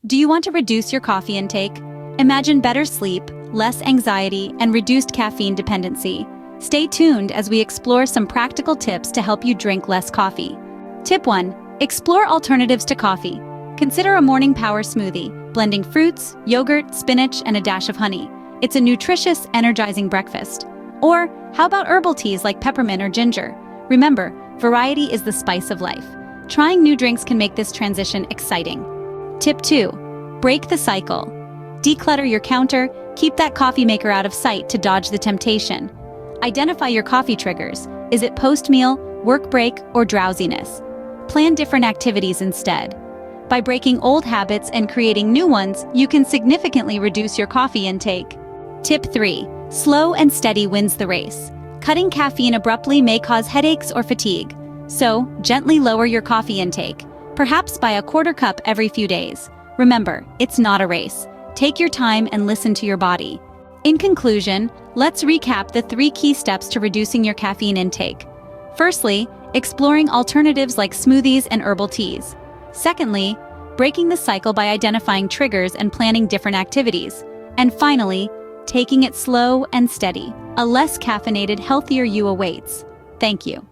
Do you want to reduce your coffee intake? Imagine better sleep, less anxiety, and reduced caffeine dependency. Stay tuned as we explore some practical tips to help you drink less coffee. Tip 1. Explore alternatives to coffee. Consider a morning power smoothie, blending fruits, yogurt, spinach, and a dash of honey. It's a nutritious, energizing breakfast. Or, how about herbal teas like peppermint or ginger? Remember, variety is the spice of life. Trying new drinks can make this transition exciting. Tip 2. Break the cycle. Declutter your counter, keep that coffee maker out of sight to dodge the temptation. Identify your coffee triggers. Is it post-meal, work break, or drowsiness? Plan different activities instead. By breaking old habits and creating new ones, you can significantly reduce your coffee intake. Tip 3. Slow and steady wins the race. Cutting caffeine abruptly may cause headaches or fatigue. So, gently lower your coffee intake, perhaps by a quarter cup every few days. Remember, it's not a race. Take your time and listen to your body. In conclusion, let's recap the 3 key steps to reducing your caffeine intake. Firstly, exploring alternatives like smoothies and herbal teas. Secondly, breaking the cycle by identifying triggers and planning different activities. And finally, taking it slow and steady. A less caffeinated, healthier you awaits. Thank you.